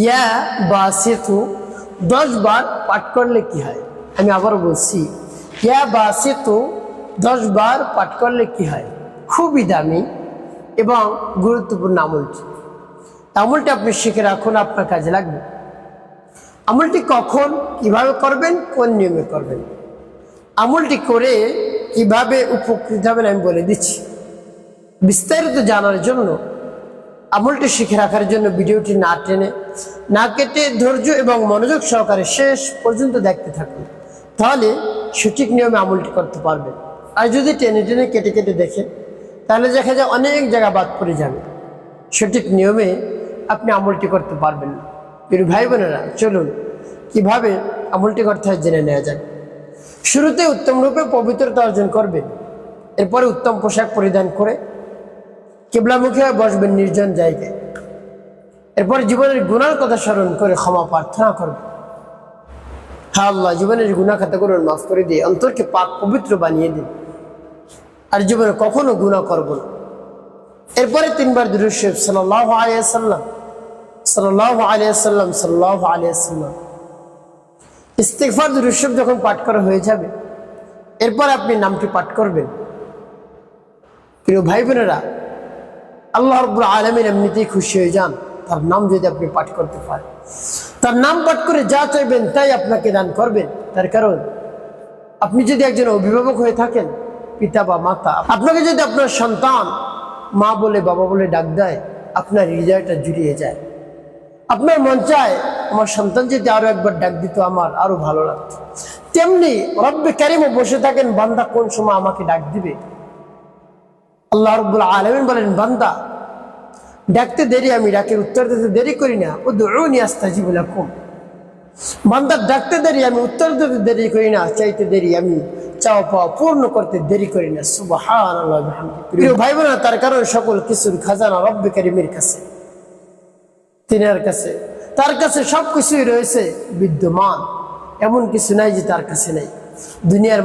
ইয়া বাসিতু 10 বার পাঠ করলে কি হয়? আমি আবারও বলছি, ইয়া বাসিতু 10 বার পাঠ করলে কি হয়? খুবই দামি এবং গুরুত্বপূর্ণ আমলটি। আমলটি আপনি শিখে রাখুন, আপনার কাজে লাগবে। আমলটি কখন কিভাবে করবেন, কোন নিয়মে করবেন, আমলটি করে কিভাবে উপকৃত হবেন আমি বলে দিচ্ছি। বিস্তারিত জানার জন্য, আমলটি শিখে রাখার জন্য ভিডিওটি না টেনে না কেটে ধৈর্য এবং মনোযোগ সহকারে শেষ পর্যন্ত দেখতে থাকুন, তাহলে সঠিক নিয়মে আমলটি করতে পারবেন। আর যদি টেনে টেনে কেটে কেটে দেখেন, তাহলে দেখা যায় অনেক জায়গা বাদ পড়ে যাবে, সঠিক নিয়মে আপনি আমলটি করতে পারবেন না। প্রিয় ভাই বোনেরা, চলুন কিভাবে আমলটি করতে হয় জেনে নেওয়া যাক। শুরুতে উত্তম রূপে পবিত্রতা অর্জন করবেন। এরপরে উত্তম পোশাক পরিধান করে কিবলামুখী হয়ে বসবেন নির্জন জায়গায়। এরপর জীবনের গুনার কথা স্মরণ করে ক্ষমা প্রার্থনা করবেন। হ্যাঁ আল্লাহ, জীবনের গুনাহ খাতাগুলো মাফ করে দিয়ে অন্তরকে পাক পবিত্র বানিয়ে দিন, আর জীবনে কখনো গুনাহ করব না। এরপরে 3 বার দুরূদ শরীফ সাল্লাল্লাহু আলাইহি ওয়াসাল্লাম সাল্লাল্লাহু আলাইহি ওয়াসাল্লাম সাল্লাল্লাহু আলাইহি ওয়াসাল্লাম ইস্তিগফার দুরূদ শরীফ যখন পাঠ করা হয়ে যাবে, এরপর আপনি নামটি পাঠ করবেন। প্রিয় ভাই বোনেরা, আল্লাহ রাব্বুল আলামিন এমনিতেই খুশি হয়ে যান তার নাম যদি আপনি পাঠ করতে পারেন। তার নাম পাঠ করে যা চাইবেন তাই আপনাকে দান করবেন। তার কারণ আপনি যদি একজন অভিভাবক হয়ে থাকেন, পিতা বা মাতা, আপনাকে যদি আপনার সন্তান মা বলে বাবা বলে ডাক দেয়, আপনার হৃদয়টা জুড়িয়ে যায়। আপনার মন চায় আমার সন্তান যদি আরো একবার ডাক দিত, আমার আরো ভালো লাগতো। তেমনি রব্বে কারিমও বসে থাকেন, বান্দা কোন সময় আমাকে ডাক দিবে। আল্লাহ রাব্বুল আলামিন বলেন, বান্দা ডাকতে দেরি, আমি ডাকের উত্তর দিতে দেরি করি না। উদউনি আস্তাজিব লাকুম, বান্দা ডাকতে দেরি, আমি উত্তর দিতে দেরি করি না। চাইতে দেরি, আমি চাওয়া পাওয়া পূর্ণ করতে দেরি করি না। সুবহানাল্লাহ ওয়া বিহামদিহি। প্রিয় ভাই বোনেরা, তার কারণ সকল কিছুর খাজানা রব্বে কারিমের কাছে, তিনার কাছে। তার কাছে সবকিছুই রয়েছে বিদ্যমান, এমন কিছু নাই যে তার কাছে নেই। দুনিয়ার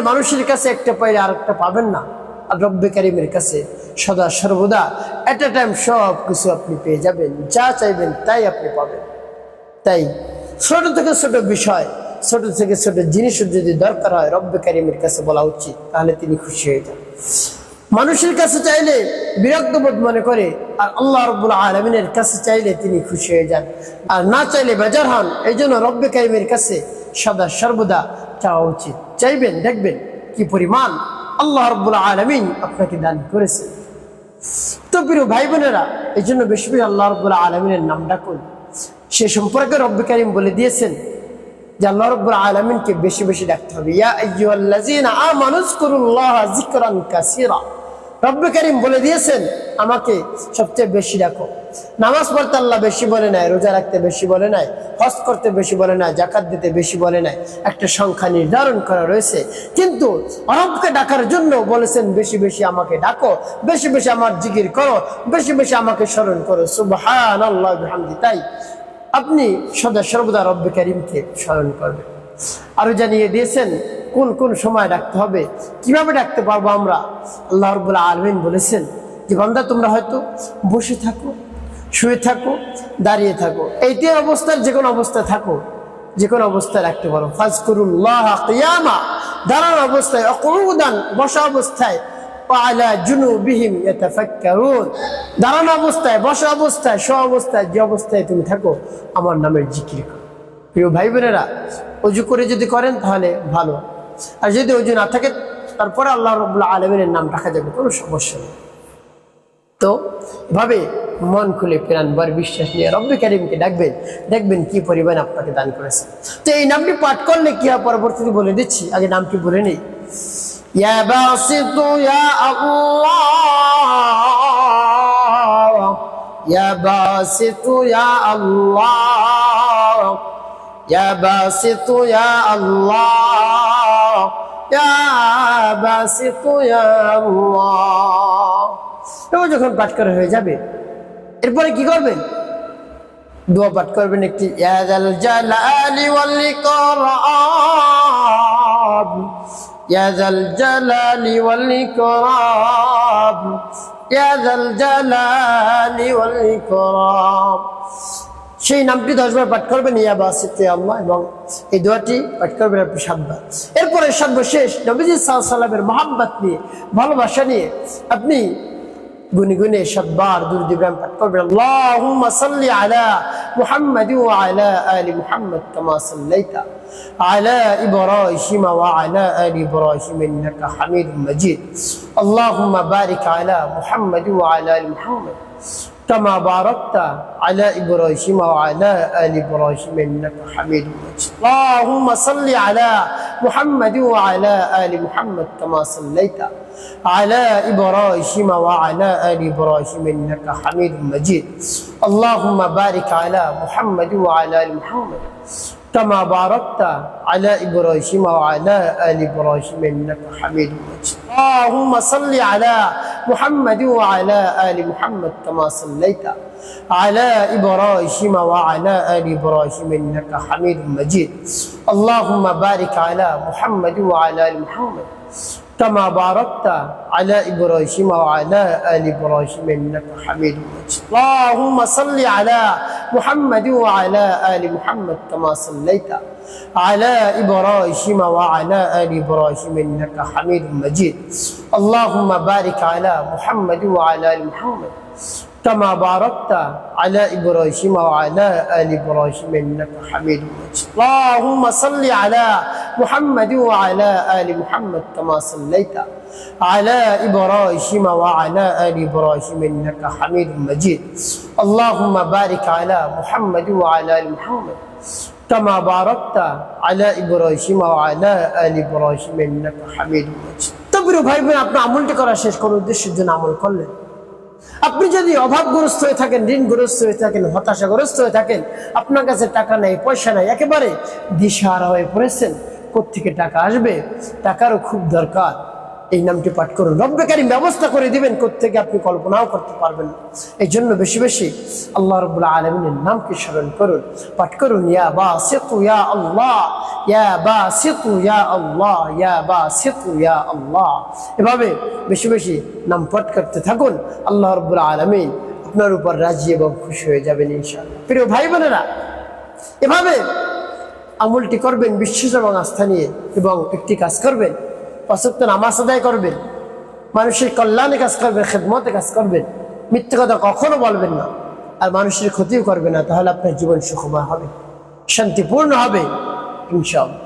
মানুষের কাছে একটা পাইলে আর একটা পাবেন না, আর রব্বে কারিমের কাছে সদা সর্বদা এট এ টাইম সব কিছু আপনি পেয়ে যাবেন। যা চাইবেন তাই আপনি পাবেন। তাই ছোট থেকে ছোট বিষয়, ছোট থেকে ছোট জিনিসের যদি দরকার হয়, রব্বে কারিমের কাছে বলা উচিত, তাহলে তিনি খুশি হয়ে যান। মানুষের কাছে চাইলে বিরক্ত বোধ মনে করে, আর আল্লাহ রাব্বুল আলামিনের কাছে চাইলে তিনি খুশি হয়ে যান, আর না চাইলে বেজার হন। এই জন্য রব্বে কারিমের কাছে সদা সর্বদা চাওয়া উচিত। চাইবেন, দেখবেন কি পরিমাণ আল্লাহ রাব্বুল আলামিন আপনাকে দান করেছেন। তো প্রিয় ভাই বোনেরা, এই জন্য বেশি বেশি আল্লাহ রাব্বুল আলামিনের নাম ডাকুন। সে সম্পর্কে রব্বে কারিম বলে দিয়েছেন যে আল্লাহ রাব্বুল আলামিনকে বেশি বেশি ডাকতে হবে। ইয়া আইয়ুহাল্লাযীনা আমানু যকুরুল্লাহা যিকরান কাসীরা, রব্বে কারিম বলে দিয়েছেন আমাকে সবচেয়ে বেশি ডাকো। নামাজ পড়তে আল্লাহ বেশি বলে নাই, রোজা রাখতে বেশি বলে নাই, হজ করতে বেশি বলে নাই, যাকাত দিতে বেশি বলে নাই। একটা সংখ্যা নির্ধারণ করা রয়েছে, কিন্তু রবকে ডাকার জন্য বলেছেন বেশি বেশি আমাকে ডাকো, বেশি বেশি আমার জিকির করো, বেশি বেশি আমাকে স্মরণ করো। সুবহানাল্লাহ ওয়া বিহামদিহি। তাই আপনি সদা সর্বদা রব্বে কারিমকে স্মরণ করবেন। আরো জানিয়ে দিয়েছেন কোন কোন সময় ডাকতে হবে, কিভাবে ডাকতে পারবো আমরা। আল্লাহ রাব্বুল আলামিন বলেছেন যে বান্দা তোমরা হয়তো বসে থাকো, শুয়ে থাকো, দাঁড়িয়ে থাকো, এইটি অবস্থার যে কোনো অবস্থায় থাকো, যে কোনো অবস্থায় রাখতে পারো। ফাজকুরুল্লাহা কিয়ামা, দাঁড়ানো অবস্থায়, অকুউদান, বসা অবস্থায়, ওয়ালা জুনুবিহিম ইয়াতাফাক্কারুন, দাঁড়ানো অবস্থায়, বসা অবস্থায়, শোয়া অবস্থায়, যে অবস্থায় তুমি থাকো আমার নামের জিকির করো। প্রিয় ভাই বোনেরা, ওযু করে যদি করেন তাহলে ভালো, আর যদি ওযু না থাকে তারপরে আল্লাহ রাব্বুল আলামিনের নাম রাখা যাবে, কোনো সমস্যা নেই। তো এভাবে মন খুলে প্রাণভর বিশ্বাস নিয়ে রব্বে কারিমকে ডাকবেন, দেখবেন কি পরিমাণ আপনাকে দান করেছে। তো এই নামটি পাঠ করলে কি হয় পরবর্তীতে বলে দিচ্ছি, আগে নামটি বলে নেই। ইয়া বাসিতু ইয়া আল্লাহ, ইয়া বাসিতু ইয়া আল্লাহ, ইয়া বাসিতু ইয়া আল্লাহ, ইয়া বাসিতু ইয়া আল্লাহ। এবার যখন পাঠ করা হয়ে যাবে, এরপরে কি করবেন? দোয়া পাঠ করবেন একটি, ইয়া যাল জালালি ওয়াল ইকরাম, ইয়া যাল জালালি ওয়াল ইকরাম, ইয়া যাল জালালি ওয়াল ইকরাম। সেই নামটি 10 বার পাঠ করবেন, ইয়া বাসিতু ইয়া আল্লাহ, এবং এই দোয়াটি পাঠ করবেন আপনি 7 বার। এরপরে সর্বশেষ নবীজি সাল্লাল্লাহু আলাইহি ওয়াসাল্লামের মহব্বত নিয়ে, ভালোবাসা নিয়ে আপনি গুনে গুনে 7 বার দুরূদ ইব্রাহিম পাঠ করবেন। আল্লাহুম্মা সাল্লি আলা মুহাম্মাদি ওয়া আলা আলি মুহাম্মাদ কামা সাল্লাইতা আলা ইব্রাহিম ওয়া আলা আলি ইব্রাহিম ইন্নাকা হামিদুম মাজিদ। আল্লাহুম্মা বারিক আলা মুহাম্মাদি ওয়া আলা আলি মুহাম্মাদ কামা বারাকতা আলা ইব্রাহিম ওয়া আলা আলি ইব্রাহিম ইন্নাকা হামিদুম মাজিদ। আল্লাহুম্মা সাল্লি আলা মুহাম্মাদি ওয়া আলা আলি মুহাম্মাদ কামা সাল্লাইতা على إبراهيم وعلى آل إبراهيم إنك حميد مجيد. اللهم بارك على محمد وعلى آل محمد كما باركت على إبراهيم وعلى آل إبراهيم إنك حميد مجيد. اللهم صل على محمد وعلى آل محمد كما صليت على إبراهيم وعلى آل إبراهيم إنك حميد مجيد. اللهم بارك على محمد وعلى آل محمد كما باركت على إبراهيم وعلى آل إبراهيم إنك حميد مجيد. اللهم صل على محمد وعلى آل محمد كما صليت على إبراهيم وعلى آل إبراهيم إنك حميد مجيد. اللهم بارك على محمد وعلى آل محمد كما باركت على إبراهيم وعلى آل إبراهيم إنك حميد مجيد. اللهم صل على محمد وعلى آل محمد كما صليت على إبراهيم وعلى آل إبراهيم إنك حميد مجيد. اللهم بارك على محمد وعلى آل محمد كما باركت على إبراهيم وعلى آل إبراهيم إنك حميد مجيد. তবে ভাই বোন, আপনি আমলটি করা শেষ করার উদ্দেশ্যের জন্য আমল করলেন। আপনি যদি অভাবগ্রস্ত হয়ে থাকেন, ঋণগ্রস্ত হয়ে থাকেন, হতাশাগ্রস্ত হয়ে থাকেন, আপনার কাছে টাকা নেই, পয়সা নাই, একেবারে দিশাহারা হয়ে পড়েছেন, কোত্থেকে টাকা আসবে, টাকারও খুব দরকার, এই নামটি পাঠ করুন। রব্বে কারীম ব্যবস্থা করে দিবেন, কোত্থেকে আপনি কল্পনাও করতে পারবেন না। এই জন্য বেশি বেশি আল্লাহ রাব্বুল আলামিনের নামকে স্মরণ করুন, পাঠ করুন। ইয়া বাসিতু ইয়া আল্লাহ, ইয়া বাসিতু ইয়া আল্লাহ, ইয়া বাসিতু ইয়া আল্লাহ। এভাবে বেশি বেশি নাম পাঠ করতে থাকুন। আল্লাহ রাব্বুল আলামিন আপনার উপর রাজি এবং খুশি হয়ে যাবেন ইনশাআল্লাহ। প্রিয় ভাই বোনেরা, এভাবে আমলটি করবেন বিশ্বাস এবং আস্থা নিয়ে, এবং একটি কাজ করবেন, 5 ওয়াক্ত নামাজ আদায় করবেন, মানুষের কল্যাণে কাজ করবেন, খেদমতে কাজ করবেন, মিথ্যে কথা কখনো বলবেন না, আর মানুষের ক্ষতিও করবেন না। তাহলে আপনার জীবন সুখময় হবে, শান্তিপূর্ণ হবে ইনশাআল্লাহ।